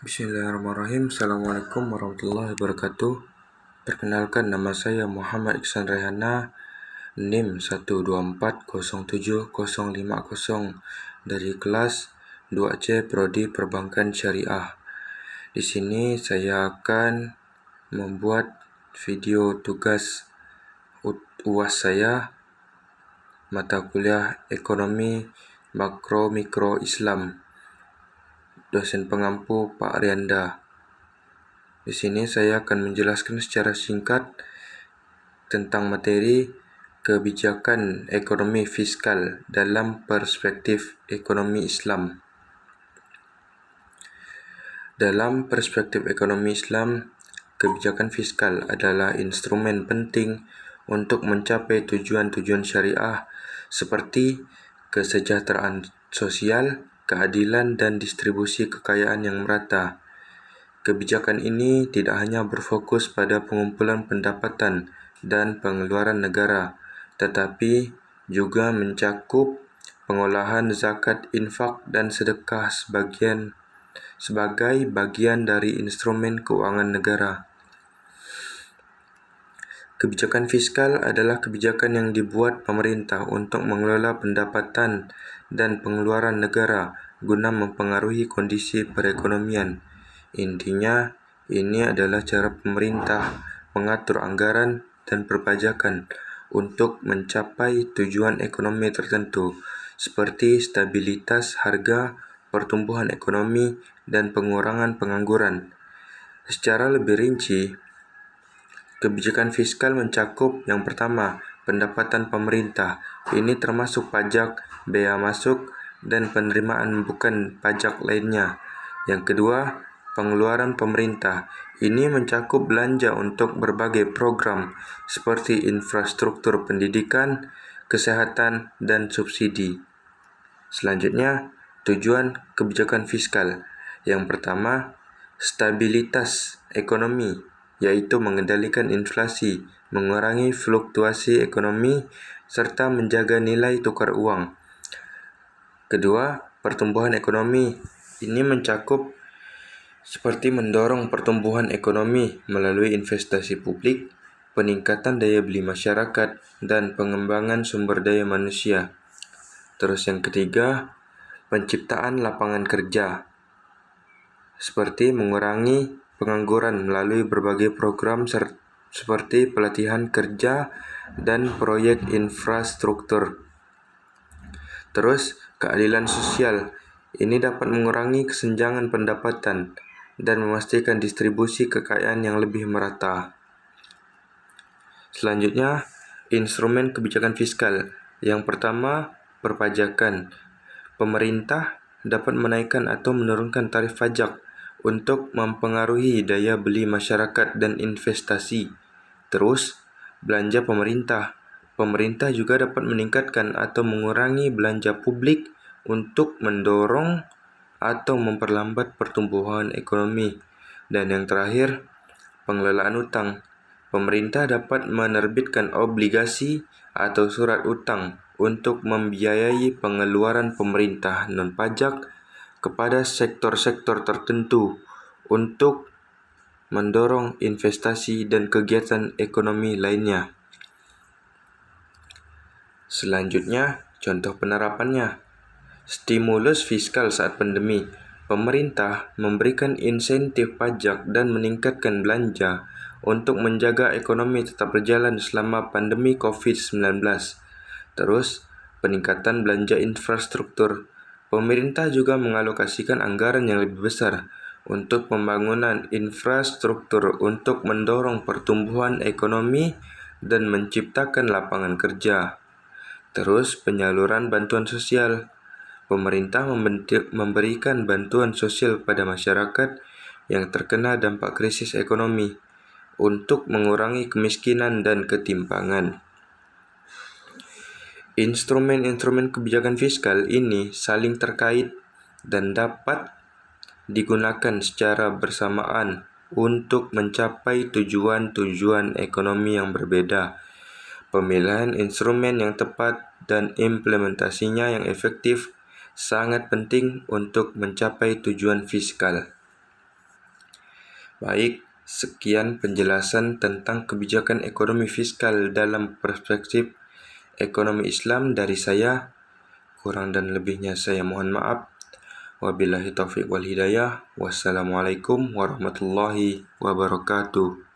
Bismillahirrahmanirrahim. Assalamualaikum warahmatullahi wabarakatuh. Perkenalkan, nama saya Muhammad Iksan Rehana, NIM 1240750 dari kelas 2C Prodi Perbankan Syariah. Di sini saya akan membuat video tugas UAS saya mata kuliah Ekonomi Makro Mikro Islam. Dosen pengampu Pak Rianda. Di sini saya akan menjelaskan secara singkat tentang materi kebijakan ekonomi fiskal dalam perspektif ekonomi Islam. Dalam perspektif ekonomi Islam, kebijakan fiskal adalah instrumen penting untuk mencapai tujuan-tujuan syariah seperti kesejahteraan sosial, keadilan, dan distribusi kekayaan yang merata. Kebijakan ini tidak hanya berfokus pada pengumpulan pendapatan dan pengeluaran negara, tetapi juga mencakup pengolahan zakat, infak, dan sedekah sebagai bagian dari instrumen keuangan negara. Kebijakan fiskal adalah kebijakan yang dibuat pemerintah untuk mengelola pendapatan dan pengeluaran negara guna mempengaruhi kondisi perekonomian. Intinya, ini adalah cara pemerintah mengatur anggaran dan perpajakan untuk mencapai tujuan ekonomi tertentu, seperti stabilitas harga, pertumbuhan ekonomi, dan pengurangan pengangguran. Secara lebih rinci, kebijakan fiskal mencakup yang pertama, pendapatan pemerintah. Ini termasuk pajak, bea masuk, dan penerimaan bukan pajak lainnya. Yang kedua, pengeluaran pemerintah. Ini mencakup belanja untuk berbagai program seperti infrastruktur pendidikan, kesehatan, dan subsidi. Selanjutnya, tujuan kebijakan fiskal. Yang pertama, stabilitas ekonomi, yaitu mengendalikan inflasi, mengurangi fluktuasi ekonomi, serta menjaga nilai tukar uang. Kedua, pertumbuhan ekonomi. Ini mencakup seperti mendorong pertumbuhan ekonomi melalui investasi publik, peningkatan daya beli masyarakat, dan pengembangan sumber daya manusia. Terus yang ketiga, penciptaan lapangan kerja, seperti mengurangi pengangguran melalui berbagai program seperti pelatihan kerja dan proyek infrastruktur. Terus, keadilan sosial. Ini dapat mengurangi kesenjangan pendapatan dan memastikan distribusi kekayaan yang lebih merata. Selanjutnya, instrumen kebijakan fiskal. Yang pertama, perpajakan. Pemerintah dapat menaikkan atau menurunkan tarif pajak untuk mempengaruhi daya beli masyarakat dan investasi. Terus, belanja pemerintah. Pemerintah juga dapat meningkatkan atau mengurangi belanja publik untuk mendorong atau memperlambat pertumbuhan ekonomi. Dan yang terakhir, pengelolaan utang. Pemerintah dapat menerbitkan obligasi atau surat utang untuk membiayai pengeluaran pemerintah non-pajak kepada sektor-sektor tertentu untuk mendorong investasi dan kegiatan ekonomi lainnya. Selanjutnya, contoh penerapannya. Stimulus fiskal saat pandemi. Pemerintah memberikan insentif pajak dan meningkatkan belanja untuk menjaga ekonomi tetap berjalan selama pandemi COVID-19. Terus, peningkatan belanja infrastruktur. Pemerintah juga mengalokasikan anggaran yang lebih besar untuk pembangunan infrastruktur untuk mendorong pertumbuhan ekonomi dan menciptakan lapangan kerja. Terus, penyaluran bantuan sosial. Pemerintah memberikan bantuan sosial pada masyarakat yang terkena dampak krisis ekonomi untuk mengurangi kemiskinan dan ketimpangan. Instrumen-instrumen kebijakan fiskal ini saling terkait dan dapat digunakan secara bersamaan untuk mencapai tujuan-tujuan ekonomi yang berbeda. Pemilihan instrumen yang tepat dan implementasinya yang efektif sangat penting untuk mencapai tujuan fiskal. Baik, sekian penjelasan tentang kebijakan ekonomi fiskal dalam perspektif ekonomi Islam dari saya. Kurang dan lebihnya saya mohon maaf. Wabillahi taufiq wal hidayah. Wassalamualaikum warahmatullahi wabarakatuh.